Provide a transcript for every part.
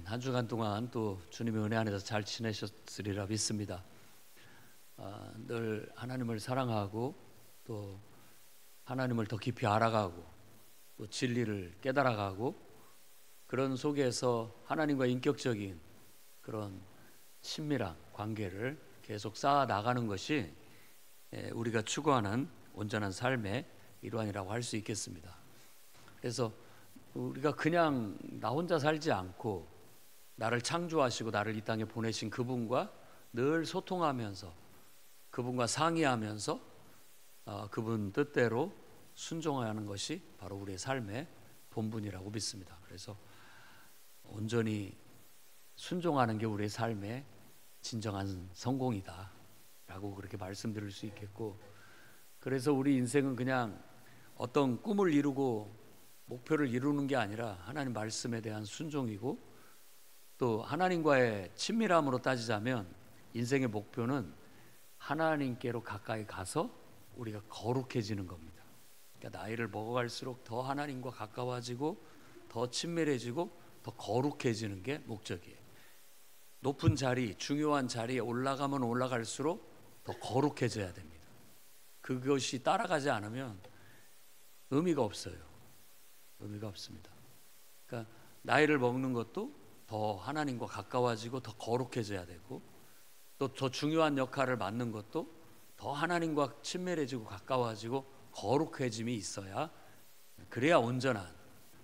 한 주간 동안 또 주님의 은혜 안에서 잘 지내셨으리라 믿습니다. 늘 하나님을 사랑하고 또 하나님을 더 깊이 알아가고 또 진리를 깨달아가고 그런 속에서 하나님과 인격적인 그런 친밀한 관계를 계속 쌓아 나가는 것이 우리가 추구하는 온전한 삶의 일환이라고 할 수 있겠습니다. 그래서 우리가 그냥 나 혼자 살지 않고 나를 창조하시고 나를 이 땅에 보내신 그분과 늘 소통하면서 그분과 상의하면서 그분 뜻대로 순종하는 것이 바로 우리의 삶의 본분이라고 믿습니다. 그래서 온전히 순종하는 게 우리의 삶의 진정한 성공이다 라고 그렇게 말씀드릴 수 있겠고, 그래서 우리 인생은 그냥 어떤 꿈을 이루고 목표를 이루는 게 아니라 하나님 말씀에 대한 순종이고, 또 하나님과의 친밀함으로 따지자면 인생의 목표는 하나님께로 가까이 가서 우리가 거룩해지는 겁니다. 그러니까 나이를 먹어갈수록 더 하나님과 가까워지고 더 친밀해지고 더 거룩해지는 게 목적이에요. 높은 자리, 중요한 자리에 올라가면 올라갈수록 더 거룩해져야 됩니다. 그것이 따라가지 않으면 의미가 없어요. 의미가 없습니다. 그러니까 나이를 먹는 것도 더 하나님과 가까워지고 더 거룩해져야 되고, 또 더 중요한 역할을 맡는 것도 더 하나님과 친밀해지고 가까워지고 거룩해짐이 있어야, 그래야 온전한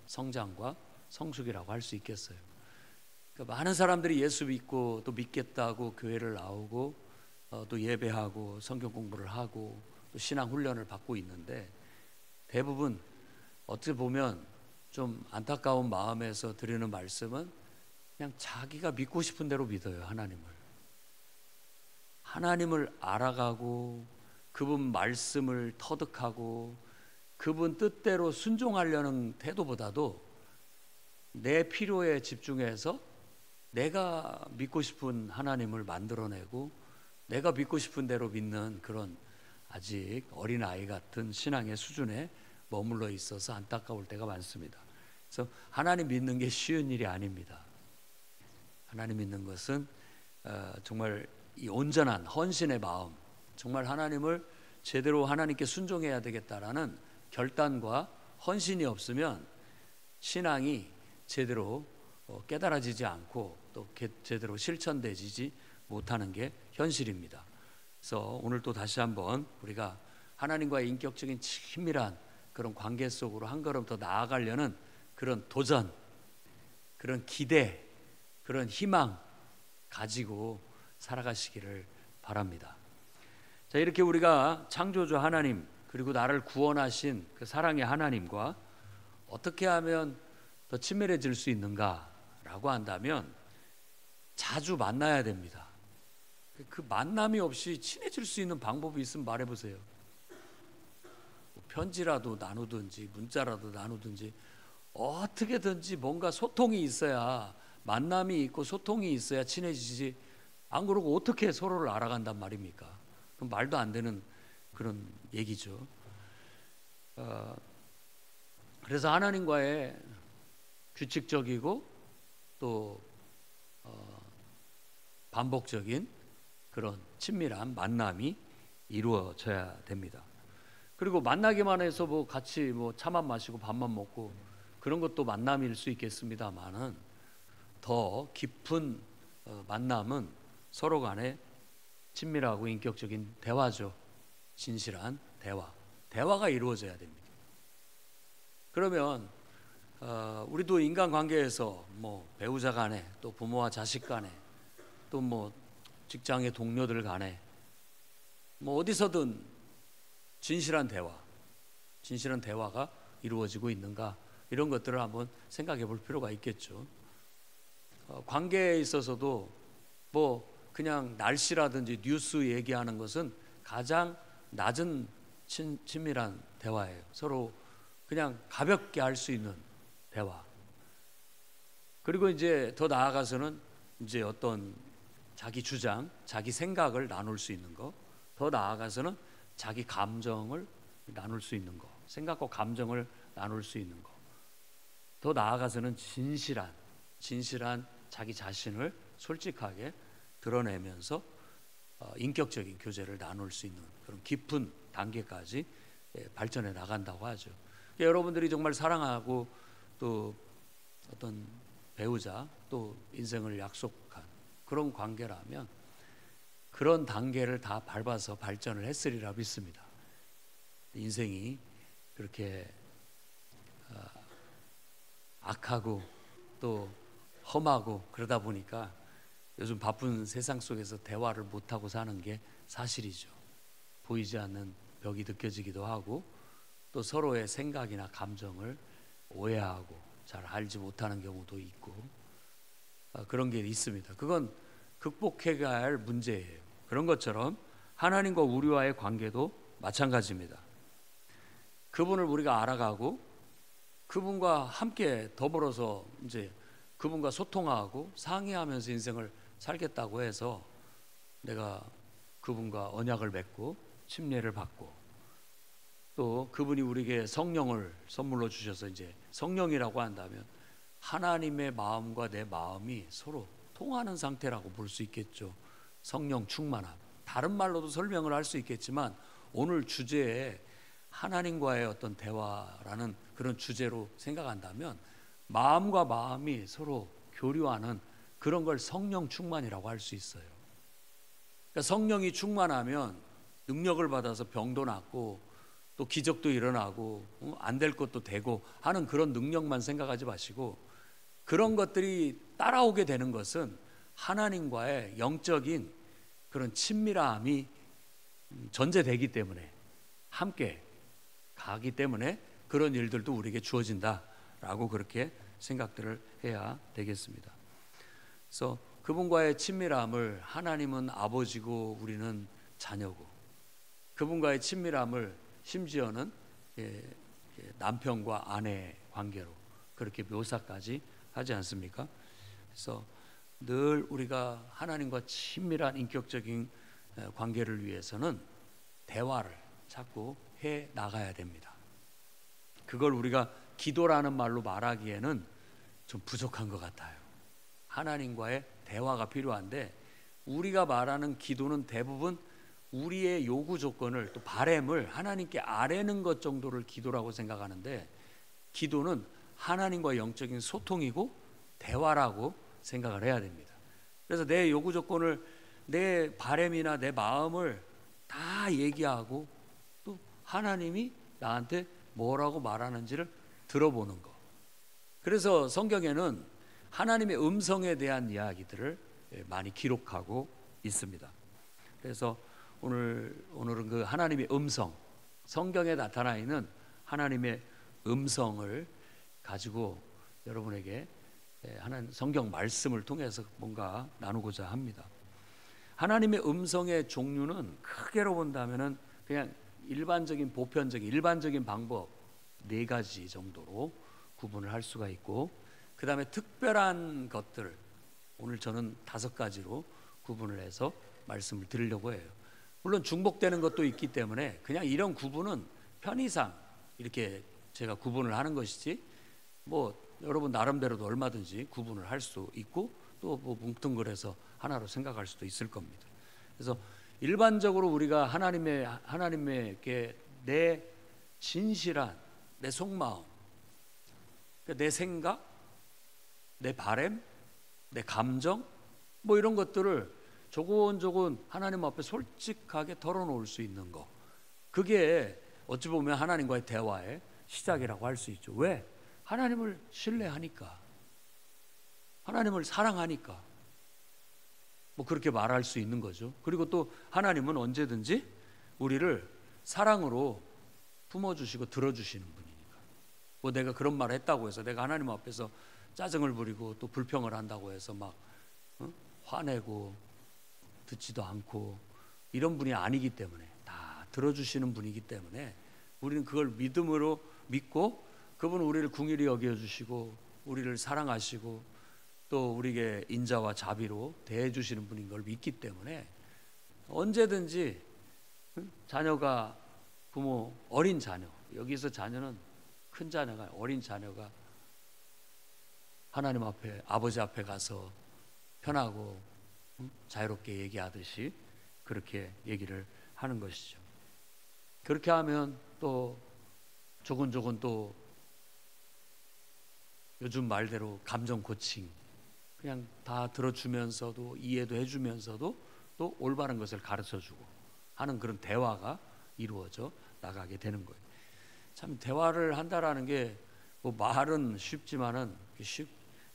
성장과 성숙이라고 할 수 있겠어요. 그러니까 많은 사람들이 예수 믿고 또 믿겠다고 교회를 나오고 또 예배하고 성경 공부를 하고 또 신앙 훈련을 받고 있는데, 대부분 어떻게 보면 좀 안타까운 마음에서 드리는 말씀은 그냥 자기가 믿고 싶은 대로 믿어요. 하나님을 알아가고 그분 말씀을 터득하고 그분 뜻대로 순종하려는 태도보다도 내 필요에 집중해서 내가 믿고 싶은 하나님을 만들어내고 내가 믿고 싶은 대로 믿는 그런 아직 어린아이 같은 신앙의 수준에 머물러 있어서 안타까울 때가 많습니다. 그래서 하나님 믿는 게 쉬운 일이 아닙니다. 하나님 믿는 것은 정말 이 온전한 헌신의 마음, 정말 하나님을 제대로 하나님께 순종해야 되겠다라는 결단과 헌신이 없으면 신앙이 제대로 깨달아지지 않고 또 제대로 실천되지 못하는 게 현실입니다. 그래서 오늘 또 다시 한번 우리가 하나님과의 인격적인 친밀한 그런 관계 속으로 한 걸음 더 나아가려는 그런 도전, 그런 기대, 그런 희망 가지고 살아가시기를 바랍니다. 자, 이렇게 우리가 창조주 하나님 그리고 나를 구원하신 그 사랑의 하나님과 어떻게 하면 더 친밀해질 수 있는가라고 한다면 자주 만나야 됩니다. 그 만남이 없이 친해질 수 있는 방법이 있으면 말해보세요. 편지라도 나누든지 문자라도 나누든지 어떻게든지 뭔가 소통이 있어야, 만남이 있고 소통이 있어야 친해지지, 안 그러고 어떻게 서로를 알아간단 말입니까? 그럼 말도 안 되는 그런 얘기죠. 그래서 하나님과의 규칙적이고 또 반복적인 그런 친밀한 만남이 이루어져야 됩니다. 그리고 만나기만 해서 뭐 같이 뭐 차만 마시고 밥만 먹고 그런 것도 만남일 수 있겠습니다만은 더 깊은 만남은 서로 간에 친밀하고 인격적인 대화죠. 진실한 대화가 이루어져야 됩니다. 그러면 우리도 인간관계에서 뭐 배우자 간에 또 부모와 자식 간에 또 뭐 직장의 동료들 간에 뭐 어디서든 진실한 대화가 이루어지고 있는가, 이런 것들을 한번 생각해 볼 필요가 있겠죠. 관계에 있어서도 뭐 그냥 날씨라든지 뉴스 얘기하는 것은 가장 낮은 친밀한 대화예요. 서로 그냥 가볍게 할 수 있는 대화. 그리고 이제 더 나아가서는 이제 어떤 자기 주장, 자기 생각을 나눌 수 있는 거, 더 나아가서는 자기 감정을 나눌 수 있는 거, 생각과 감정을 나눌 수 있는 거, 더 나아가서는 진실한 진실한 자기 자신을 솔직하게 드러내면서 인격적인 교제를 나눌 수 있는 그런 깊은 단계까지 발전해 나간다고 하죠. 여러분들이 정말 사랑하고 또 어떤 배우자 또 인생을 약속한 그런 관계라면 그런 단계를 다 밟아서 발전을 했으리라 믿습니다. 인생이 그렇게 악하고 또 험하고 그러다 보니까 요즘 바쁜 세상 속에서 대화를 못하고 사는 게 사실이죠. 보이지 않는 벽이 느껴지기도 하고 또 서로의 생각이나 감정을 오해하고 잘 알지 못하는 경우도 있고 그런 게 있습니다. 그건 극복해야 할 문제예요. 그런 것처럼 하나님과 우리와의 관계도 마찬가지입니다. 그분을 우리가 알아가고 그분과 함께 더불어서 이제 그분과 소통하고 상의하면서 인생을 살겠다고 해서 내가 그분과 언약을 맺고 침례를 받고 또 그분이 우리에게 성령을 선물로 주셔서 이제 성령이라고 한다면 하나님의 마음과 내 마음이 서로 통하는 상태라고 볼 수 있겠죠. 성령 충만함. 다른 말로도 설명을 할 수 있겠지만 오늘 주제에 하나님과의 어떤 대화라는 그런 주제로 생각한다면 마음과 마음이 서로 교류하는 그런 걸 성령 충만이라고 할 수 있어요. 그러니까 성령이 충만하면 능력을 받아서 병도 낫고 또 기적도 일어나고 안 될 것도 되고 하는 그런 능력만 생각하지 마시고 그런 것들이 따라오게 되는 것은 하나님과의 영적인 그런 친밀함이 전제되기 때문에 함께 가기 때문에 그런 일들도 우리에게 주어진다라고 그렇게 생각들을 해야 되겠습니다. 그래서 그분과의 친밀함을 하나님은 아버지고 우리는 자녀고 그분과의 친밀함을 심지어는 남편과 아내의 관계로 그렇게 묘사까지 하지 않습니까? 그래서 늘 우리가 하나님과 친밀한 인격적인 관계를 위해서는 대화를 자꾸 해 나가야 됩니다. 그걸 우리가 기도라는 말로 말하기에는 좀 부족한 것 같아요. 하나님과의 대화가 필요한데 우리가 말하는 기도는 대부분 우리의 요구 조건을 또 바램을 하나님께 아뢰는 것 정도를 기도라고 생각하는데 기도는 하나님과 영적인 소통이고 대화라고 생각을 해야 됩니다. 그래서 내 요구 조건을 내 바램이나 내 마음을 다 얘기하고 또 하나님이 나한테 뭐라고 말하는지를 들어보는 거. 그래서 성경에는 하나님의 음성에 대한 이야기들을 많이 기록하고 있습니다. 그래서 오늘은 그 하나님의 음성, 성경에 나타나 있는 하나님의 음성을 가지고 여러분에게 하나님 성경 말씀을 통해서 뭔가 나누고자 합니다. 하나님의 음성의 종류는 크게로 본다면은 그냥 일반적인 보편적인 일반적인 방법 4가지 정도로 구분을 할 수가 있고 그 다음에 특별한 것들 오늘 저는 5가지로 구분을 해서 말씀을 드리려고 해요. 물론 중복되는 것도 있기 때문에 그냥 이런 구분은 편의상 이렇게 제가 구분을 하는 것이지 뭐 여러분 나름대로도 얼마든지 구분을 할 수 있고 또 뭐 뭉뚱그려서 하나로 생각할 수도 있을 겁니다. 그래서 일반적으로 우리가 하나님에게 내 진실한 내 속마음, 내 생각, 내 바램, 내 감정 뭐 이런 것들을 조곤조곤 하나님 앞에 솔직하게 털어놓을 수 있는 거 그게 어찌 보면 하나님과의 대화의 시작이라고 할 수 있죠. 왜? 하나님을 신뢰하니까 하나님을 사랑하니까 뭐 그렇게 말할 수 있는 거죠. 그리고 또 하나님은 언제든지 우리를 사랑으로 품어주시고 들어주시는 분이니까 뭐 내가 그런 말을 했다고 해서 내가 하나님 앞에서 짜증을 부리고 또 불평을 한다고 해서 막 화내고 듣지도 않고 이런 분이 아니기 때문에 다 들어주시는 분이기 때문에 우리는 그걸 믿음으로 믿고 그분은 우리를 긍휼히 여겨주시고 우리를 사랑하시고 또 우리에게 인자와 자비로 대해주시는 분인 걸 믿기 때문에 언제든지 자녀가 부모 어린 자녀 여기서 자녀는 큰 자녀가 어린 자녀가 하나님 앞에, 아버지 앞에 가서 편하고 자유롭게 얘기하듯이 그렇게 얘기를 하는 것이죠. 그렇게 하면 또 조곤조곤 또 요즘 말대로 감정 코칭, 그냥 다 들어주면서도 이해도 해주면서도 또 올바른 것을 가르쳐주고 하는 그런 대화가 이루어져 나가게 되는 거예요. 참 대화를 한다라는 게 뭐 말은 쉽지만은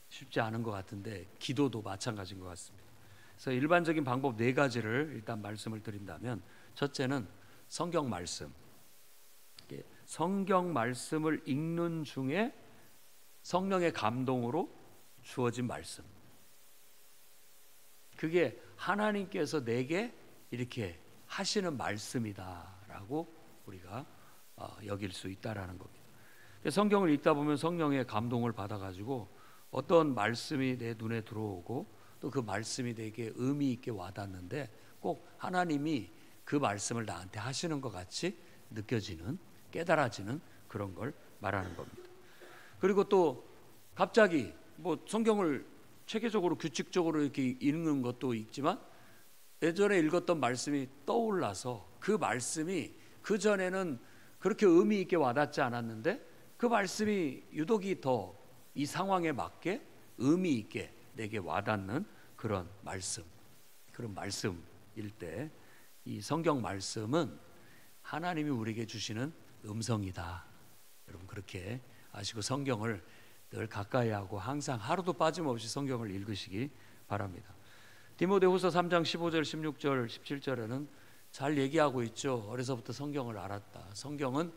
쉽지 않은 것 같은데 기도도 마찬가지인 것 같습니다. 그래서 일반적인 방법 4가지를 일단 말씀을 드린다면, 첫째는 성경 말씀. 성경 말씀을 읽는 중에 성령의 감동으로 주어진 말씀, 그게 하나님께서 내게 이렇게 하시는 말씀이다라고 우리가 여길 수 있다라는 겁니다. 성경을 읽다 보면 성령의 감동을 받아가지고 어떤 말씀이 내 눈에 들어오고 또 그 말씀이 내게 의미 있게 와닿는데 꼭 하나님이 그 말씀을 나한테 하시는 것 같이 느껴지는, 깨달아지는 그런 걸 말하는 겁니다. 그리고 또 갑자기 뭐 성경을 체계적으로 규칙적으로 이렇게 읽는 것도 있지만 예전에 읽었던 말씀이 떠올라서 그 말씀이 그전에는 그렇게 의미 있게 와닿지 않았는데 그 말씀이 유독이 더 이 상황에 맞게 의미 있게 내게 와닿는 그런 말씀, 그런 말씀일 때 이 성경 말씀은 하나님이 우리에게 주시는 음성이다. 여러분 그렇게 아시고 성경을 늘 가까이 하고 항상 하루도 빠짐없이 성경을 읽으시기 바랍니다. 디모데후서 3장 15절, 16절, 17절에는 잘 얘기하고 있죠. 어려서부터 성경을 알았다. 성경은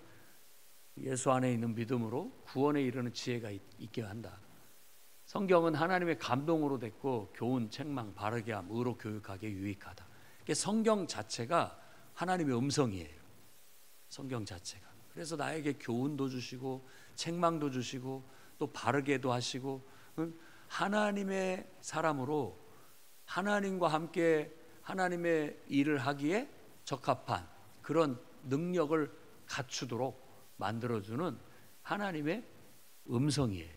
예수 안에 있는 믿음으로 구원에 이르는 지혜가 있게 한다. 성경은 하나님의 감동으로 됐고 교훈, 책망, 바르게 함, 의로 교육하기에 유익하다. 성경 자체가 하나님의 음성이에요. 성경 자체가. 그래서 나에게 교훈도 주시고 책망도 주시고 또 바르게도 하시고 하나님의 사람으로 하나님과 함께 하나님의 일을 하기에 적합한 그런 능력을 갖추도록 만들어주는 하나님의 음성이에요.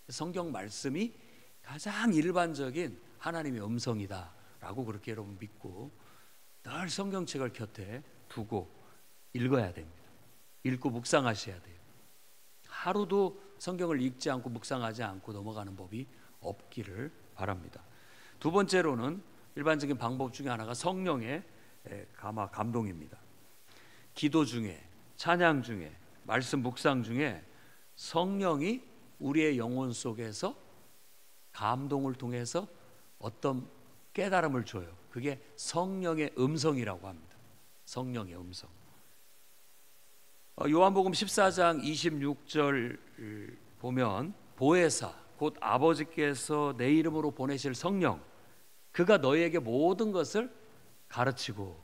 성경 말씀이 가장 일반적인 하나님의 음성이다라고 그렇게 여러분 믿고 늘 성경책을 곁에 두고 읽어야 됩니다. 읽고 묵상하셔야 돼요. 하루도 성경을 읽지 않고 묵상하지 않고 넘어가는 법이 없기를 바랍니다. 두 번째로는 일반적인 방법 중에 하나가 성령의 감동입니다. 기도 중에, 찬양 중에, 말씀 묵상 중에 성령이 우리의 영혼 속에서 감동을 통해서 어떤 깨달음을 줘요. 그게 성령의 음성이라고 합니다. 성령의 음성. 요한복음 14장 26절 보면 보혜사 곧 아버지께서 내 이름으로 보내실 성령, 그가 너희에게 모든 것을 가르치고,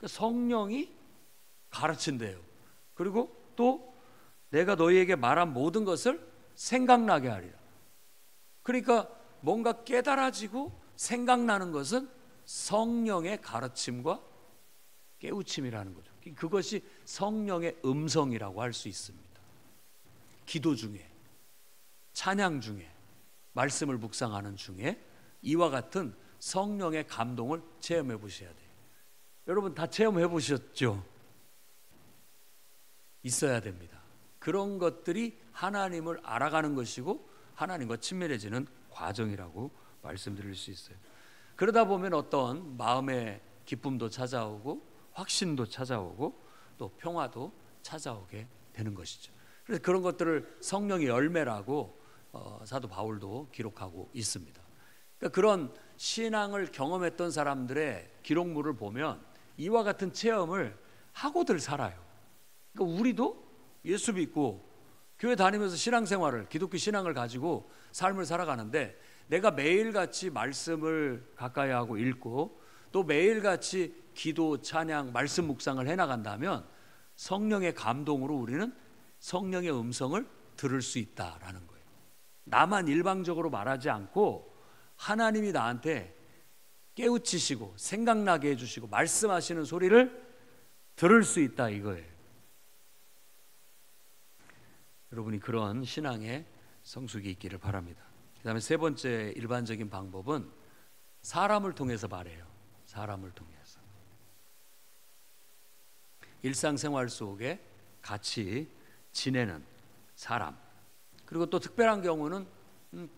성령이 가르친대요. 그리고 또 내가 너희에게 말한 모든 것을 생각나게 하리라. 그러니까 뭔가 깨달아지고 생각나는 것은 성령의 가르침과 깨우침이라는 거죠. 그것이 성령의 음성이라고 할 수 있습니다. 기도 중에, 찬양 중에, 말씀을 묵상하는 중에 이와 같은 성령의 감동을 체험해 보셔야 돼요. 여러분 다 체험해 보셨죠? 있어야 됩니다. 그런 것들이 하나님을 알아가는 것이고 하나님과 친밀해지는 과정이라고 말씀드릴 수 있어요. 그러다 보면 어떤 마음의 기쁨도 찾아오고 확신도 찾아오고 또 평화도 찾아오게 되는 것이죠. 그래서 그런 것들을 성령의 열매라고 사도 바울도 기록하고 있습니다. 그러니까 그런 신앙을 경험했던 사람들의 기록물을 보면 이와 같은 체험을 하고들 살아요. 그러니까 우리도 예수 믿고 교회 다니면서 신앙생활을, 기독교 신앙을 가지고 삶을 살아가는데 내가 매일같이 말씀을 가까이 하고 읽고 또 매일같이 기도, 찬양, 말씀 묵상을 해나간다면 성령의 감동으로 우리는 성령의 음성을 들을 수 있다라는 거예요. 나만 일방적으로 말하지 않고 하나님이 나한테 깨우치시고 생각나게 해주시고 말씀하시는 소리를 들을 수 있다 이거예요. 여러분이 그런 신앙의 성숙이 있기를 바랍니다. 그다음에 세 번째 일반적인 방법은 사람을 통해서 말해요. 사람을 통해서. 일상생활 속에 같이 지내는 사람, 그리고 또 특별한 경우는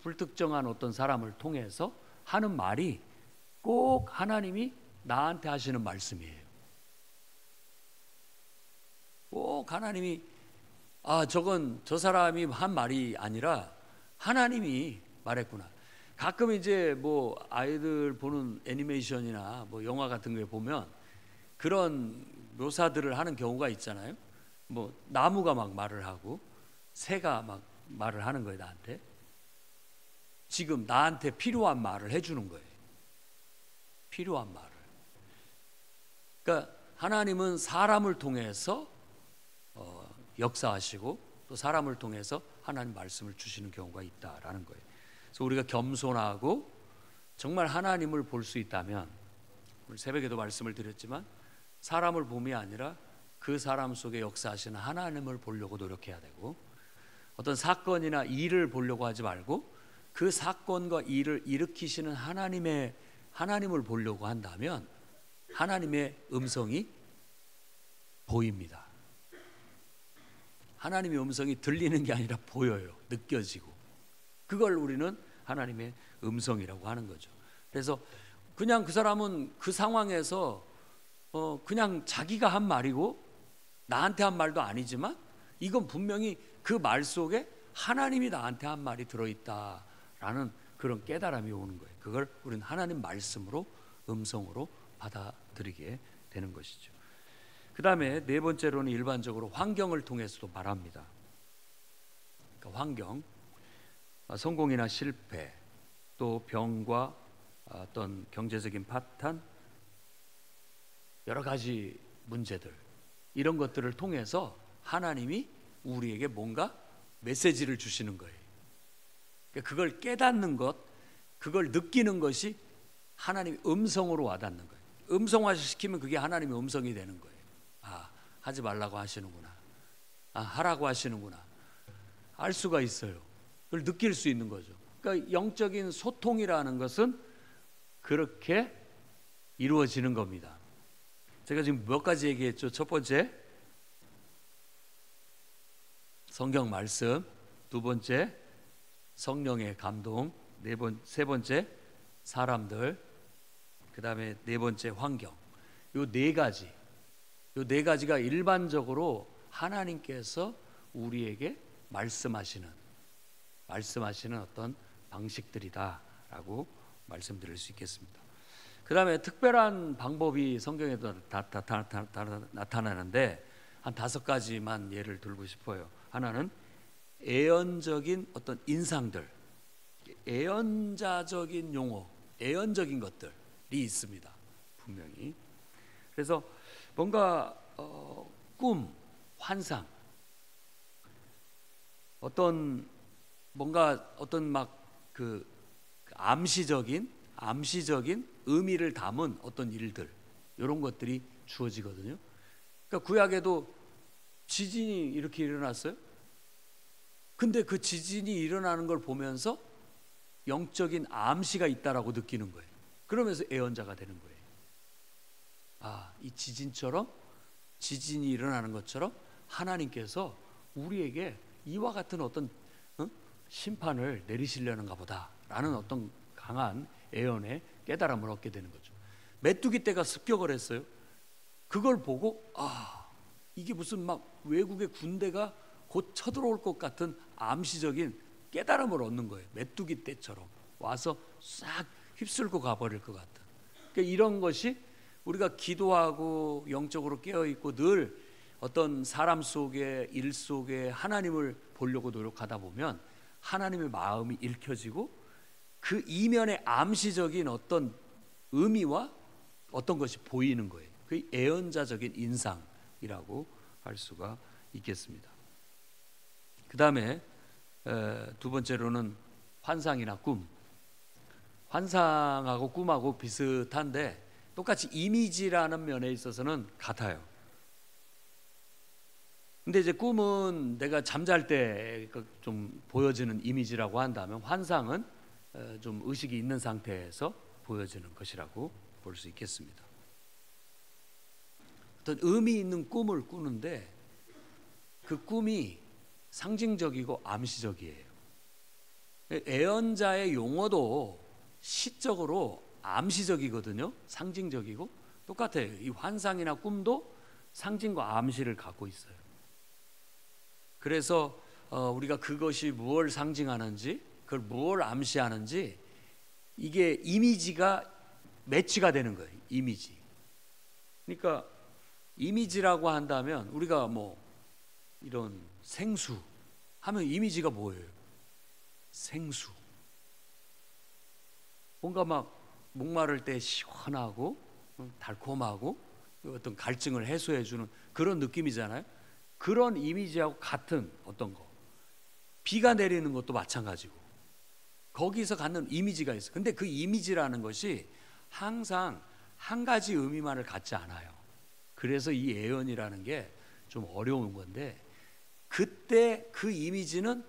불특정한 어떤 사람을 통해서 하는 말이 꼭 하나님이 나한테 하시는 말씀이에요. 꼭 하나님이 저건 저 사람이 한 말이 아니라 하나님이 말했구나. 가끔 이제 뭐 아이들 보는 애니메이션이나 뭐 영화 같은 거에 보면 그런 묘사들을 하는 경우가 있잖아요. 뭐 나무가 막 말을 하고 새가 막 말을 하는 거예요. 나한테 지금 나한테 필요한 말을 해주는 거예요. 필요한 말을. 그러니까 하나님은 사람을 통해서 역사하시고 또 사람을 통해서 하나님 말씀을 주시는 경우가 있다라는 거예요. 그래서 우리가 겸손하고 정말 하나님을 볼 수 있다면, 오늘 새벽에도 말씀을 드렸지만 사람을 봄이 아니라 그 사람 속에 역사하시는 하나님을 보려고 노력해야 되고, 어떤 사건이나 일을 보려고 하지 말고 그 사건과 일을 일으키시는 하나님을 보려고 한다면 하나님의 음성이 보입니다. 하나님의 음성이 들리는 게 아니라 보여요. 느껴지고. 그걸 우리는 하나님의 음성이라고 하는 거죠. 그래서 그냥 그 사람은 그 상황에서 그냥 자기가 한 말이고 나한테 한 말도 아니지만 이건 분명히 그 말 속에 하나님이 나한테 한 말이 들어있다라는 그런 깨달음이 오는 거예요. 그걸 우리는 하나님 말씀으로, 음성으로 받아들이게 되는 것이죠. 그 다음에 네 번째로는 일반적으로 환경을 통해서도 말합니다. 그러니까 환경, 성공이나 실패, 또 병과 어떤 경제적인 파탄, 여러 가지 문제들, 이런 것들을 통해서 하나님이 우리에게 뭔가 메시지를 주시는 거예요. 그러니까 그걸 깨닫는 것, 그걸 느끼는 것이 하나님의 음성으로 와닿는 거예요. 음성화시키면 그게 하나님의 음성이 되는 거예요. 하지 말라고 하시는구나. 하라고 하시는구나. 알 수가 있어요. 그걸 느낄 수 있는 거죠. 그러니까 영적인 소통이라는 것은 그렇게 이루어지는 겁니다. 제가 지금 몇 가지 얘기했죠. 첫 번째, 성경 말씀. 두 번째, 성령의 감동. 세 번째, 사람들. 그 다음에 네 번째, 환경. 요 네 가지가 일반적으로 하나님께서 우리에게 말씀하시는 어떤 방식들이다라고 말씀드릴 수 있겠습니다. 그 다음에 특별한 방법이 성경에도 나타나는데 한 5가지만 예를 들고 싶어요. 하나는 애언적인 어떤 인상들, 애언자적인 용어, 애언적인 것들이 있습니다. 분명히. 그래서 뭔가 꿈, 환상, 어떤 막 그 암시적인 의미를 담은 어떤 일들, 이런 것들이 주어지거든요. 그러니까 구약에도 지진이 이렇게 일어났어요. 근데 그 지진이 일어나는 걸 보면서 영적인 암시가 있다라고 느끼는 거예요. 그러면서 애언자가 되는 거예요. 이 지진이 일어나는 것처럼 하나님께서 우리에게 이와 같은 어떤 심판을 내리시려는가 보다라는 어떤 강한 애언의 깨달음을 얻게 되는 거죠. 메뚜기 떼가 습격을 했어요. 그걸 보고 이게 무슨 막 외국의 군대가 곧 쳐들어올 것 같은 암시적인 깨달음을 얻는 거예요. 메뚜기 떼처럼 와서 싹 휩쓸고 가버릴 것 같은. 그러니까 이런 것이 우리가 기도하고 영적으로 깨어있고 늘 어떤 사람 속에, 일 속에 하나님을 보려고 노력하다 보면 하나님의 마음이 읽혀지고 그 이면의 암시적인 어떤 의미와 어떤 것이 보이는 거예요. 그 애언자적인 인상이라고 할 수가 있겠습니다. 그 다음에 두 번째로는 환상이나 꿈. 환상하고 꿈하고 비슷한데 똑같이 이미지라는 면에 있어서는 같아요. 근데 이제 꿈은 내가 잠잘 때 좀 보여지는 이미지라고 한다면, 환상은 좀 의식이 있는 상태에서 보여지는 것이라고 볼 수 있겠습니다. 어떤 의미 있는 꿈을 꾸는데 그 꿈이 상징적이고 암시적이에요. 예언자의 용어도 시적으로 암시적이거든요. 상징적이고 똑같아요. 이 환상이나 꿈도 상징과 암시를 갖고 있어요. 그래서 우리가 그것이 무엇을 상징하는지, 그걸 무엇을 암시하는지 이게 이미지가 매치가 되는 거예요. 이미지. 그러니까 이미지라고 한다면 우리가 뭐 이런 생수 하면 이미지가 뭐예요? 생수. 뭔가 막 목마를 때 시원하고 달콤하고 어떤 갈증을 해소해주는 그런 느낌이잖아요. 그런 이미지하고 같은 어떤 거. 비가 내리는 것도 마찬가지고 거기서 갖는 이미지가 있어요. 근데 그 이미지라는 것이 항상 한 가지 의미만을 갖지 않아요. 그래서 이 예언이라는 게 좀 어려운 건데 그때 그 이미지는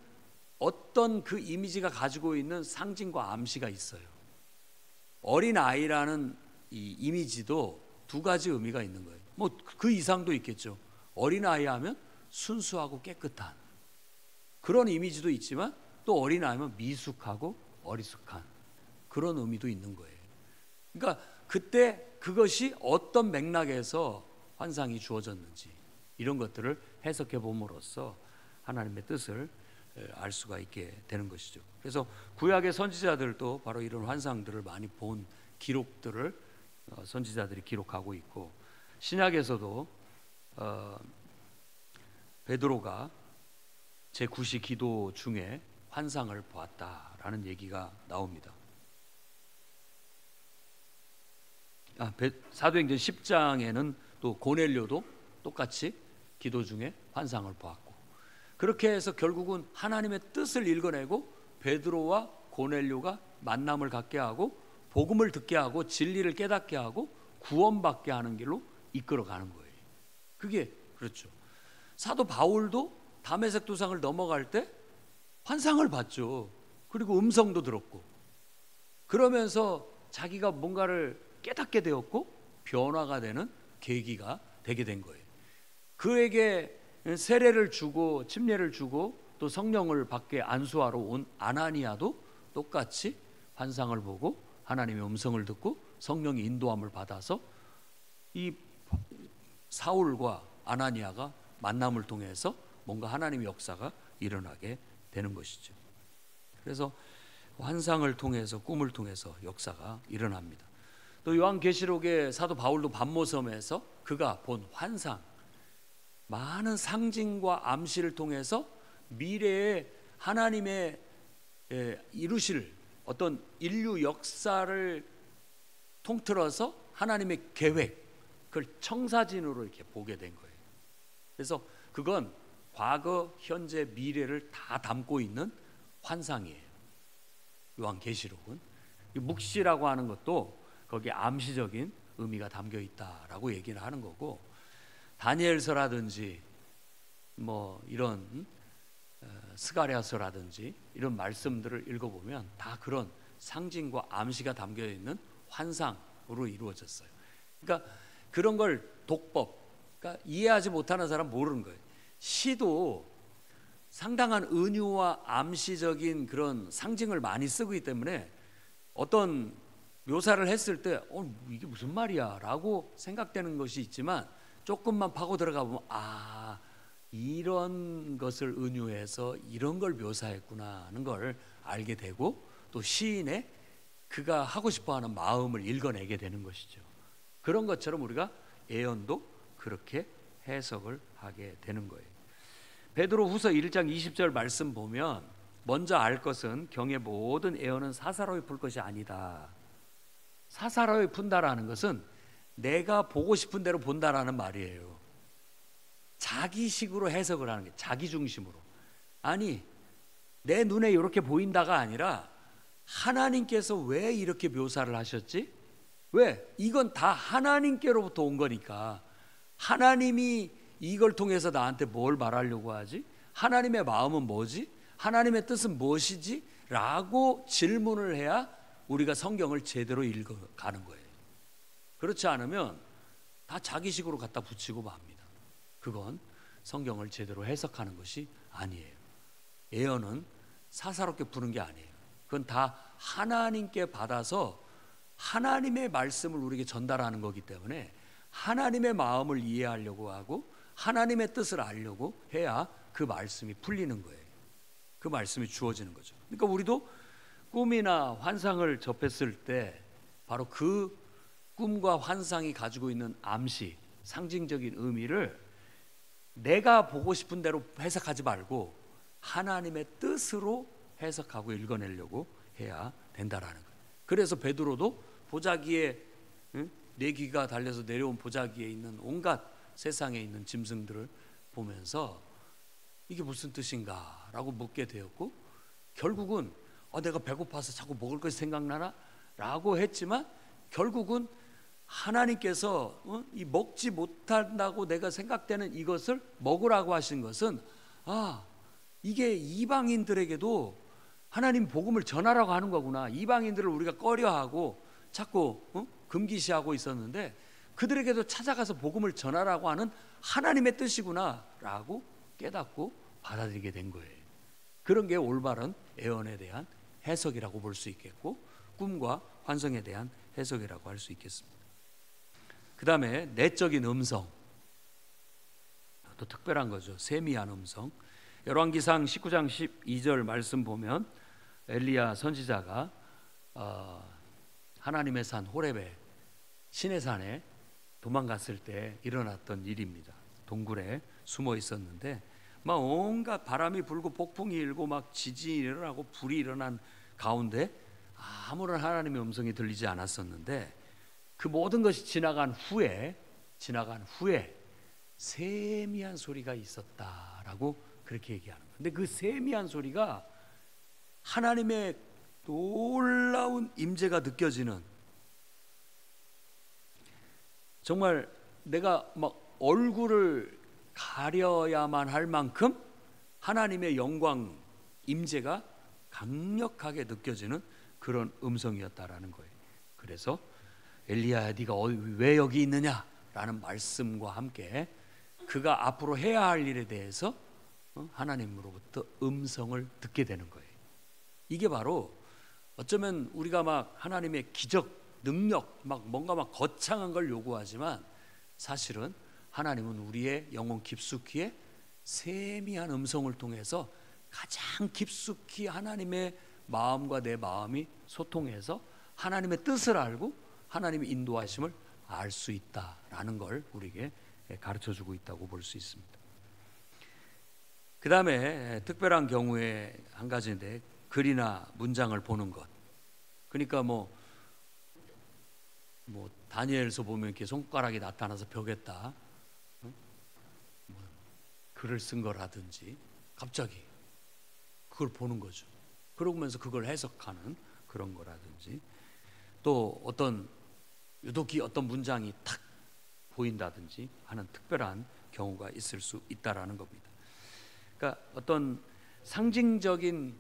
어떤 그 이미지가 가지고 있는 상징과 암시가 있어요. 어린아이라는 이 이미지도 두 가지 의미가 있는 거예요. 뭐 그 이상도 있겠죠. 어린아이 하면 순수하고 깨끗한 그런 이미지도 있지만 또 어린아이면 미숙하고 어리숙한 그런 의미도 있는 거예요. 그러니까 그때 그것이 어떤 맥락에서 환상이 주어졌는지 이런 것들을 해석해 봄으로써 하나님의 뜻을 알 수가 있게 되는 것이죠. 그래서 구약의 선지자들도 바로 이런 환상들을 많이 본 기록들을 선지자들이 기록하고 있고 신약에서도 베드로가 제9시 기도 중에 환상을 보았다라는 얘기가 나옵니다. 사도행전 10장에는 또 고넬료도 똑같이 기도 중에 환상을 보았고 그렇게 해서 결국은 하나님의 뜻을 읽어내고 베드로와 고넬료가 만남을 갖게 하고 복음을 듣게 하고 진리를 깨닫게 하고 구원받게 하는 길로 이끌어가는 거예요. 그게 그렇죠. 사도 바울도 다메섹 도상을 넘어갈 때 환상을 봤죠. 그리고 음성도 들었고 그러면서 자기가 뭔가를 깨닫게 되었고 변화가 되는 계기가 되게 된 거예요. 그에게 세례를 주고 침례를 주고 또 성령을 받게 안수하러 온 아나니아도 똑같이 환상을 보고 하나님의 음성을 듣고 성령의 인도함을 받아서 이 사울과 아나니아가 만남을 통해서 뭔가 하나님의 역사가 일어나게 되는 것이죠. 그래서 환상을 통해서 꿈을 통해서 역사가 일어납니다. 또 요한계시록의 사도 바울도 밤모섬에서 그가 본 환상 많은 상징과 암시를 통해서 미래에 하나님의 이루실 어떤 인류 역사를 통틀어서 하나님의 계획 그걸 청사진으로 이렇게 보게 된 거예요. 그래서 그건 과거, 현재, 미래를 다 담고 있는 환상이에요. 요한계시록은 묵시라고 하는 것도 거기에 암시적인 의미가 담겨 있다라고 얘기를 하는 거고 다니엘서라든지 뭐 이런 스가랴서라든지 이런 말씀들을 읽어보면 다 그런 상징과 암시가 담겨 있는 환상으로 이루어졌어요. 그러니까 그런 걸 독법, 그러니까 이해하지 못하는 사람 모르는 거예요. 시도 상당한 은유와 암시적인 그런 상징을 많이 쓰기 때문에 어떤 묘사를 했을 때 이게 무슨 말이야 라고 생각되는 것이 있지만 조금만 파고 들어가 보면 이런 것을 은유해서 이런 걸 묘사했구나 하는 걸 알게 되고 또 시인의 그가 하고 싶어하는 마음을 읽어내게 되는 것이죠. 그런 것처럼 우리가 예언도 그렇게 해석을 하게 되는 거예요. 베드로 후서 1장 20절 말씀 보면 먼저 알 것은 경의 모든 예언은 사사로이 풀 것이 아니다. 사사로이 푼다라는 것은 내가 보고 싶은 대로 본다라는 말이에요. 자기식으로 해석을 하는 게 자기 중심으로. 아니 내 눈에 이렇게 보인다가 아니라 하나님께서 왜 이렇게 묘사를 하셨지? 왜? 이건 다 하나님께로부터 온 거니까 하나님이 이걸 통해서 나한테 뭘 말하려고 하지? 하나님의 마음은 뭐지? 하나님의 뜻은 무엇이지? 라고 질문을 해야 우리가 성경을 제대로 읽어가는 거예요. 그렇지 않으면 다 자기식으로 갖다 붙이고 맙니다. 그건 성경을 제대로 해석하는 것이 아니에요. 예언은 사사롭게 푸는 게 아니에요. 그건 다 하나님께 받아서 하나님의 말씀을 우리에게 전달하는 거기 때문에 하나님의 마음을 이해하려고 하고 하나님의 뜻을 알려고 해야 그 말씀이 풀리는 거예요. 그 말씀이 주어지는 거죠. 그러니까 우리도 꿈이나 환상을 접했을 때 바로 그 꿈과 환상이 가지고 있는 암시, 상징적인 의미를 내가 보고 싶은 대로 해석하지 말고 하나님의 뜻으로 해석하고 읽어내려고 해야 된다라는 거예요. 그래서 베드로도 보자기에 네 귀가 달려서 내려온 보자기에 있는 온갖 세상에 있는 짐승들을 보면서 이게 무슨 뜻인가 라고 묻게 되었고, 결국은 내가 배고파서 자꾸 먹을 것이 생각나나? 라고 했지만 결국은 하나님께서 이 먹지 못한다고 내가 생각되는 이것을 먹으라고 하신 것은 이게 이방인들에게도 하나님 복음을 전하라고 하는 거구나. 이방인들을 우리가 꺼려하고 자꾸 금기시하고 있었는데 그들에게도 찾아가서 복음을 전하라고 하는 하나님의 뜻이구나 라고 깨닫고 받아들이게 된 거예요. 그런 게 올바른 예언에 대한 해석이라고 볼 수 있겠고, 꿈과 환상에 대한 해석이라고 할 수 있겠습니다. 그 다음에 내적인 음성, 또 특별한 거죠. 세미한 음성. 열왕기상 19장 12절 말씀 보면 엘리야 선지자가 하나님의 산 호렙에 신의 산에 도망갔을 때 일어났던 일입니다. 동굴에 숨어 있었는데 막 온갖 바람이 불고 폭풍이 일고 막 지진이 일어나고 불이 일어난 가운데 아무런 하나님의 음성이 들리지 않았었는데, 그 모든 것이 지나간 후에 세미한 소리가 있었다라고 그렇게 얘기하는 거예요. 근데 그 세미한 소리가 하나님의 놀라운 임재가 느껴지는, 정말 내가 막 얼굴을 가려야만 할 만큼 하나님의 영광 임재가 강력하게 느껴지는 그런 음성이었다라는 거예요. 그래서 엘리야야 네가 왜 여기 있느냐라는 말씀과 함께 그가 앞으로 해야 할 일에 대해서 하나님으로부터 음성을 듣게 되는 거예요. 이게 바로 어쩌면 우리가 막 하나님의 기적, 능력, 막 뭔가 막 거창한 걸 요구하지만 사실은 하나님은 우리의 영혼 깊숙이에 세미한 음성을 통해서 가장 깊숙이 하나님의 마음과 내 마음이 소통해서 하나님의 뜻을 알고 하나님의 인도하심을 알 수 있다라는 걸 우리에게 가르쳐주고 있다고 볼 수 있습니다. 그 다음에 특별한 경우에 한 가지인데, 글이나 문장을 보는 것. 그러니까 뭐 다니엘서 보면 이렇게 손가락이 나타나서 벽에다 글을 쓴 거라든지 갑자기 그걸 보는 거죠. 그러면서 그걸 해석하는 그런 거라든지, 또 유독히 어떤 문장이 탁 보인다든지 하는 특별한 경우가 있을 수 있다라는 겁니다. 그러니까 어떤 상징적인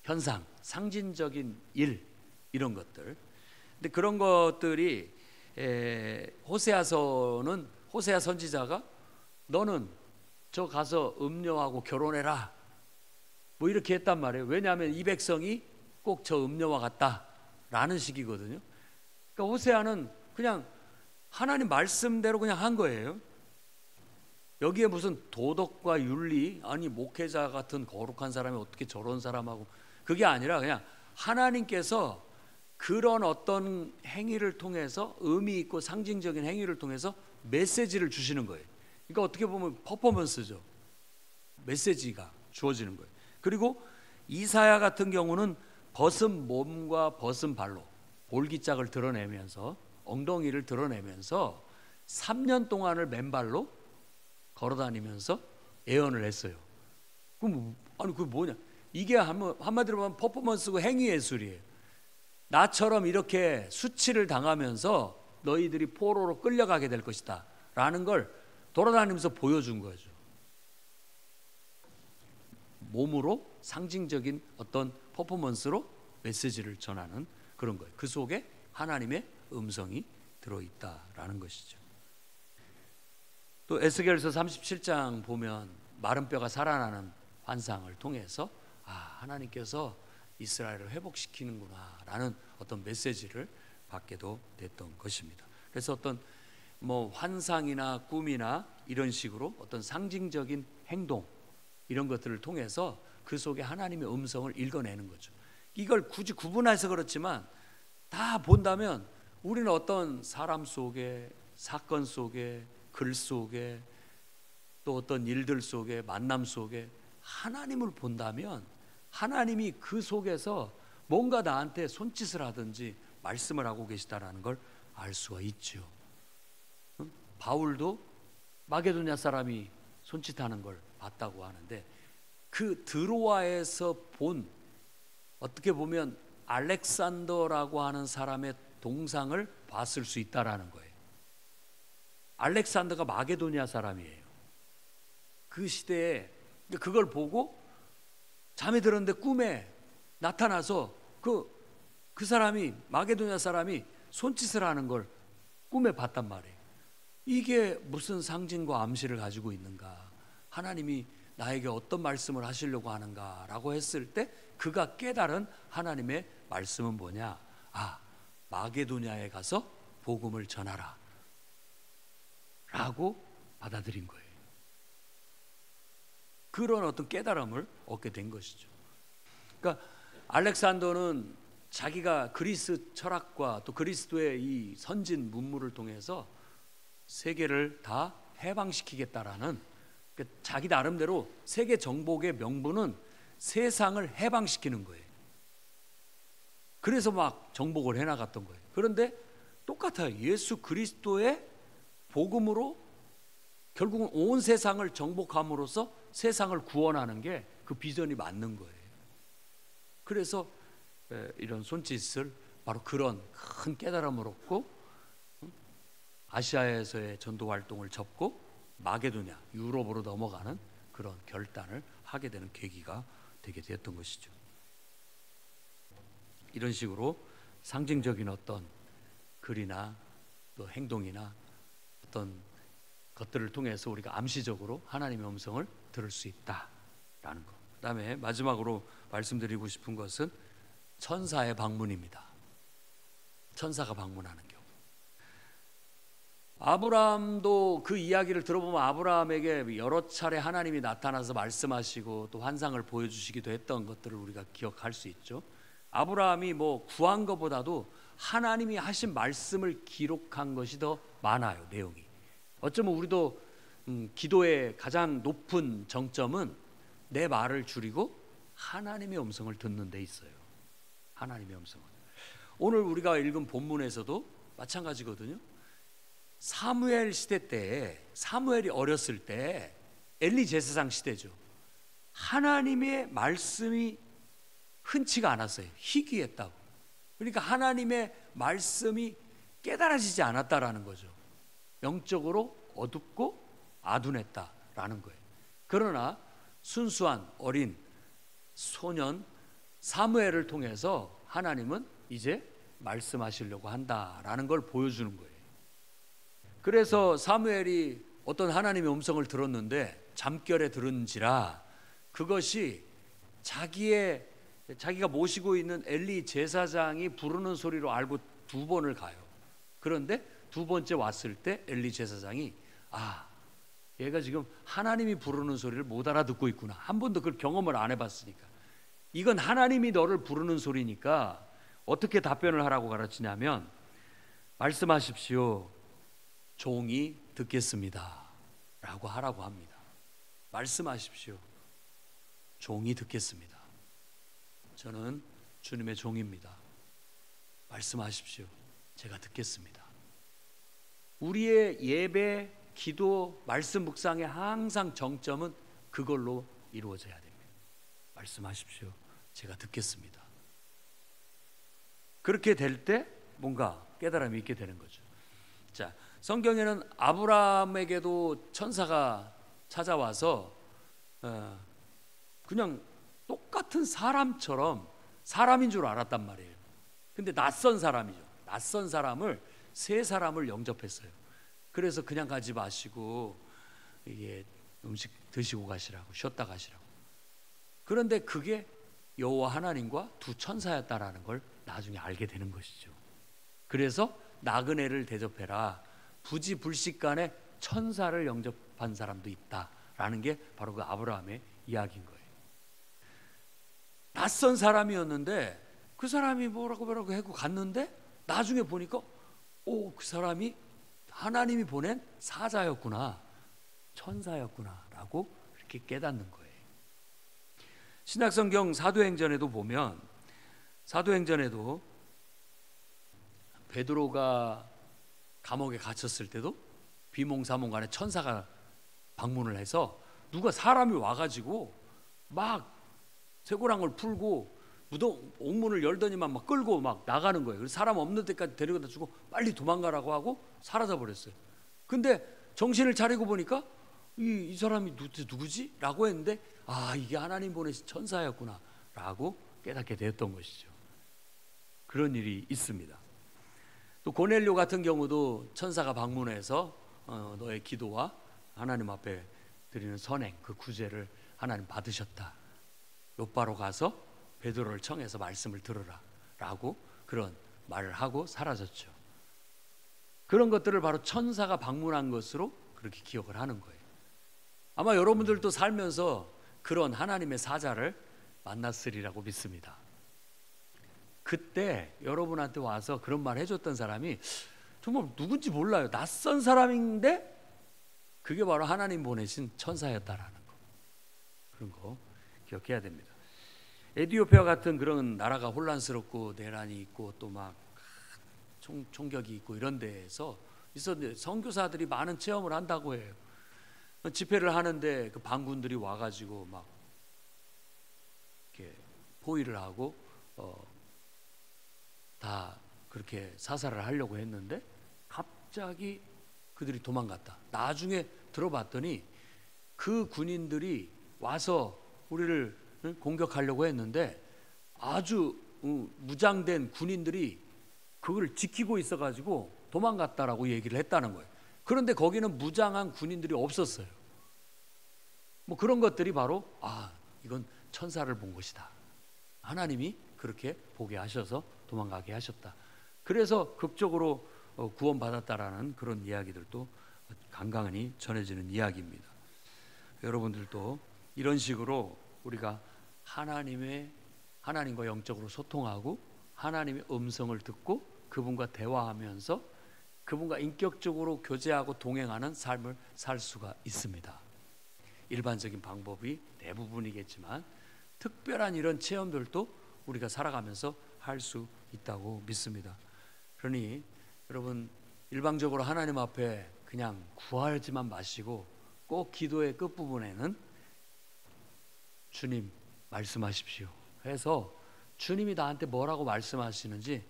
현상, 상징적인 일, 이런 것들. 근데 그런 것들이 호세아서는 호세아 선지자가 너는 저 가서 음녀하고 결혼해라 뭐 이렇게 했단 말이에요. 왜냐하면 이 백성이 꼭 저 음녀와 같다라는 식이거든요. 그러니까 호세아는 그냥 하나님 말씀대로 그냥 한 거예요. 여기에 무슨 도덕과 윤리, 아니 목회자 같은 거룩한 사람이 어떻게 저런 사람하고, 그게 아니라 그냥 하나님께서 그런 어떤 행위를 통해서 의미 있고 상징적인 행위를 통해서 메시지를 주시는 거예요. 그러니까 어떻게 보면 퍼포먼스죠. 메시지가 주어지는 거예요. 그리고 이사야 같은 경우는 벗은 몸과 벗은 발로 볼기짝을 드러내면서, 엉덩이를 드러내면서 3년 동안을 맨발로 걸어다니면서 예언을 했어요. 그럼 그게 뭐냐? 이게 한마디로 보면 퍼포먼스고 행위예술이에요. 나처럼 이렇게 수치를 당하면서 너희들이 포로로 끌려가게 될 것이다 라는 걸 돌아다니면서 보여준 거죠. 몸으로 상징적인 어떤 퍼포먼스로 메시지를 전하는 그런 거예요. 그 속에 하나님의 음성이 들어있다라는 것이죠. 또 에스겔서 37장 보면 마른 뼈가 살아나는 환상을 통해서 하나님께서 이스라엘을 회복시키는구나 라는 어떤 메시지를 받게도 됐던 것입니다. 그래서 어떤 환상이나 꿈이나 이런 식으로 어떤 상징적인 행동 이런 것들을 통해서 그 속에 하나님의 음성을 읽어내는 거죠. 이걸 굳이 구분해서 그렇지만 다 본다면 우리는 어떤 사람 속에, 사건 속에, 글 속에, 또 어떤 일들 속에, 만남 속에 하나님을 본다면 하나님이 그 속에서 뭔가 나한테 손짓을 하든지 말씀을 하고 계시다라는 걸 알 수가 있죠. 바울도 마게도냐 사람이 손짓하는 걸 봤다고 하는데, 그 드로아에서 본, 어떻게 보면 알렉산더라고 하는 사람의 동상을 봤을 수 있다라는 거예요. 알렉산더가 마게도냐 사람이에요. 그 시대에 그걸 보고 잠이 들었는데 꿈에 나타나서 그 사람이, 마게도냐 사람이 손짓을 하는 걸 꿈에 봤단 말이에요. 이게 무슨 상징과 암시를 가지고 있는가, 하나님이 나에게 어떤 말씀을 하시려고 하는가 라고 했을 때 그가 깨달은 하나님의 말씀은 뭐냐, 마게도냐에 가서 복음을 전하라 라고 받아들인 거예요. 그런 어떤 깨달음을 얻게 된 것이죠. 그러니까 알렉산더는 자기가 그리스 철학과 또 그리스도의 이 선진 문물을 통해서 세계를 다 해방시키겠다라는, 자기 나름대로 세계 정복의 명분은 세상을 해방시키는 거예요. 그래서 막 정복을 해나갔던 거예요. 그런데 똑같아요. 예수 그리스도의 복음으로 결국은 온 세상을 정복함으로써 세상을 구원하는 게 그 비전이 맞는 거예요. 그래서 이런 손짓을 바로 그런 큰 깨달음을 얻고 아시아에서의 전도 활동을 접고 마게도냐, 유럽으로 넘어가는 그런 결단을 하게 되는 계기가 되게 되었던 것이죠. 이런 식으로 상징적인 어떤 글이나 또 행동이나 어떤 것들을 통해서 우리가 암시적으로 하나님의 음성을 들을 수 있다라는 것. 그 다음에 마지막으로 말씀드리고 싶은 것은 천사의 방문입니다. 천사가 방문하는 경우. 아브라함도 그 이야기를 들어보면 아브라함에게 여러 차례 하나님이 나타나서 말씀하시고 또 환상을 보여주시기도 했던 것들을 우리가 기억할 수 있죠. 아브라함이 구한 것보다도 하나님이 하신 말씀을 기록한 것이 더 많아요, 내용이. 어쩌면 우리도 기도의 가장 높은 정점은 내 말을 줄이고 하나님의 음성을 듣는 데 있어요. 하나님의 음성을. 오늘 우리가 읽은 본문에서도 마찬가지거든요. 사무엘 시대 때, 사무엘이 어렸을 때, 엘리 제사장 시대죠. 하나님의 말씀이 흔치가 않았어요. 희귀했다고. 그러니까 하나님의 말씀이 깨달아지지 않았다라는 거죠. 영적으로 어둡고 아둔했다라는 거예요. 그러나 순수한 어린 소년 사무엘을 통해서 하나님은 이제 말씀하시려고 한다라는 걸 보여주는 거예요. 그래서 사무엘이 어떤 하나님의 음성을 들었는데 잠결에 들은지라 그것이 자기가 모시고 있는 엘리 제사장이 부르는 소리로 알고 2번을 가요. 그런데 2번째 왔을 때 엘리 제사장이 얘가 지금 하나님이 부르는 소리를 못 알아듣고 있구나. 한 번도 그걸 경험을 안 해봤으니까. 이건 하나님이 너를 부르는 소리니까 어떻게 답변을 하라고 가르치냐면, 말씀하십시오. 종이 듣겠습니다 라고 하라고 합니다. 말씀하십시오. 종이 듣겠습니다. 저는 주님의 종입니다. 말씀하십시오. 제가 듣겠습니다. 우리의 예배, 기도, 말씀 묵상의 항상 정점은 그걸로 이루어져야 됩니다. 말씀하십시오. 제가 듣겠습니다. 그렇게 될 때 뭔가 깨달음이 있게 되는 거죠. 자, 성경에는 아브라함에게도 천사가 찾아와서 그냥 똑같은 사람처럼 사람인 줄 알았단 말이에요. 근데 낯선 사람이죠. 낯선 사람을, 세 사람을 영접했어요. 그래서 그냥 가지 마시고 이게 음식 드시고 가시라고, 쉬었다 가시라고. 그런데 그게 여호와 하나님과 두 천사였다라는 걸 나중에 알게 되는 것이죠. 그래서 나그네를 대접해라, 부지불식간에 천사를 영접한 사람도 있다라는 게 바로 그 아브라함의 이야기인 거예요. 낯선 사람이었는데 그 사람이 뭐라고 하고 갔는데 나중에 보니까 그 사람이 하나님이 보낸 사자였구나, 천사였구나라고 이렇게 깨닫는 거예요. 신약성경 사도행전에도 보면, 사도행전에도 베드로가 감옥에 갇혔을 때도 비몽사몽간에 천사가 방문을 해서 누가 사람이 와가지고 막 쇠고랑을 풀고 무덤 옥문을 열더니만 막 끌고 막 나가는 거예요. 그래서 사람 없는 데까지 데려다 주고 빨리 도망가라고 하고 사라져 버렸어요. 근데 정신을 차리고 보니까 이 사람이 누구지? 라고 했는데 이게 하나님 보내신 천사였구나 라고 깨닫게 되었던 것이죠. 그런 일이 있습니다. 또 고넬료 같은 경우도 천사가 방문해서 너의 기도와 하나님 앞에 드리는 선행, 그 구제를 하나님 받으셨다. 요바로 가서 베드로를 청해서 말씀을 들으라 라고 그런 말을 하고 사라졌죠. 그런 것들을 바로 천사가 방문한 것으로 그렇게 기억을 하는 거예요. 아마 여러분들도 살면서 그런 하나님의 사자를 만났으리라고 믿습니다. 그때 여러분한테 와서 그런 말 해줬던 사람이 정말 누군지 몰라요. 낯선 사람인데 그게 바로 하나님 보내신 천사였다라는 거. 그런 거 기억해야 됩니다. 에티오피아 같은 그런 나라가 혼란스럽고 내란이 있고 또 막 총격이 있고 이런 데에서 있었는데 선교사들이 많은 체험을 한다고 해요. 집회를 하는데 그 반군들이 와가지고 막 이렇게 포위를 하고 다 그렇게 사살을 하려고 했는데 갑자기 그들이 도망갔다. 나중에 들어봤더니 그 군인들이 와서 우리를 공격하려고 했는데 아주 무장된 군인들이 그걸 지키고 있어가지고 도망갔다라고 얘기를 했다는 거예요. 그런데 거기는 무장한 군인들이 없었어요. 뭐 그런 것들이 바로 이건 천사를 본 것이다. 하나님이 그렇게 보게 하셔서 도망가게 하셨다. 그래서 극적으로 구원받았다라는 그런 이야기들도 간간히 전해지는 이야기입니다. 여러분들도 이런 식으로 우리가 하나님과 영적으로 소통하고 하나님의 음성을 듣고 그분과 대화하면서 그분과 인격적으로 교제하고 동행하는 삶을 살 수가 있습니다. 일반적인 방법이 대부분이겠지만 특별한 이런 체험들도 우리가 살아가면서 할 수 있다고 믿습니다. 그러니 여러분, 일방적으로 하나님 앞에 그냥 구하지만 마시고 꼭 기도의 끝부분에는 주님 말씀하십시오 해서 주님이 나한테 뭐라고 말씀하시는지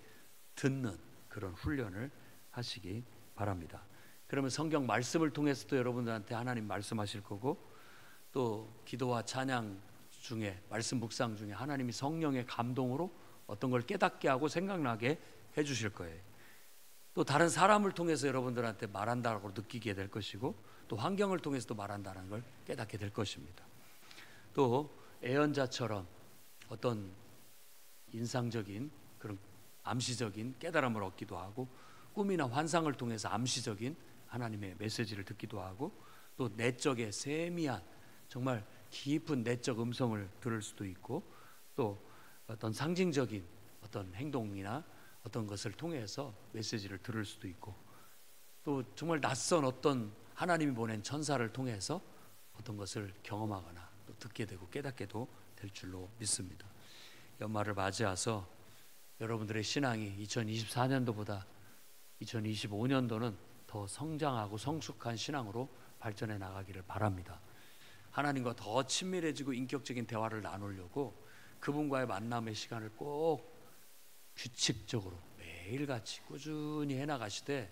듣는 그런 훈련을 하시기 바랍니다. 그러면 성경 말씀을 통해서도 여러분들한테 하나님 말씀하실 거고, 또 기도와 찬양 중에, 말씀 묵상 중에 하나님이 성령의 감동으로 어떤 걸 깨닫게 하고 생각나게 해주실 거예요. 또 다른 사람을 통해서 여러분들한테 말한다고 느끼게 될 것이고, 또 환경을 통해서도 말한다는 걸 깨닫게 될 것입니다. 또 예언자처럼 어떤 인상적인 그런 암시적인 깨달음을 얻기도 하고, 꿈이나 환상을 통해서 암시적인 하나님의 메시지를 듣기도 하고, 또 내적의 세미한 정말 깊은 내적 음성을 들을 수도 있고, 또 어떤 상징적인 어떤 행동이나 어떤 것을 통해서 메시지를 들을 수도 있고, 또 정말 낯선 어떤 하나님이 보낸 천사를 통해서 어떤 것을 경험하거나 또 듣게 되고 깨닫게도 될 줄로 믿습니다. 연말을 맞이해서 여러분들의 신앙이 2024년도보다 2025년도는 더 성장하고 성숙한 신앙으로 발전해 나가기를 바랍니다. 하나님과 더 친밀해지고 인격적인 대화를 나누려고 그분과의 만남의 시간을 꼭 규칙적으로 매일같이 꾸준히 해나가시되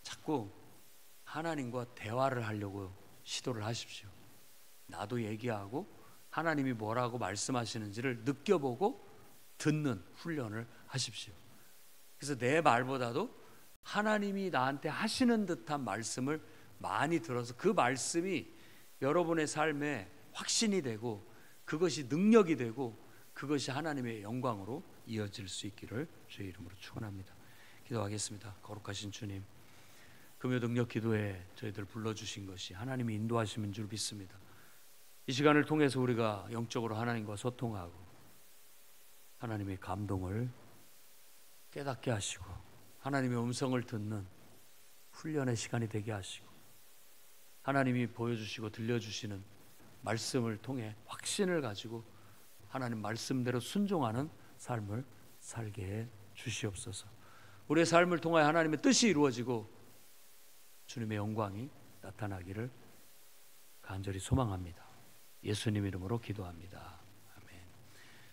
자꾸 하나님과 대화를 하려고 시도를 하십시오. 나도 얘기하고 하나님이 뭐라고 말씀하시는지를 느껴보고 듣는 훈련을 하십시오. 그래서 내 말보다도 하나님이 나한테 하시는 듯한 말씀을 많이 들어서 그 말씀이 여러분의 삶에 확신이 되고 그것이 능력이 되고 그것이 하나님의 영광으로 이어질 수 있기를 주의 이름으로 축원합니다. 기도하겠습니다. 거룩하신 주님, 금요 능력 기도에 저희들 불러주신 것이 하나님이 인도하심인 줄 믿습니다. 이 시간을 통해서 우리가 영적으로 하나님과 소통하고 하나님의 감동을 깨닫게 하시고 하나님의 음성을 듣는 훈련의 시간이 되게 하시고 하나님이 보여주시고 들려주시는 말씀을 통해 확신을 가지고 하나님 말씀대로 순종하는 삶을 살게 해 주시옵소서. 우리의 삶을 통하여 하나님의 뜻이 이루어지고 주님의 영광이 나타나기를 간절히 소망합니다. 예수님 이름으로 기도합니다.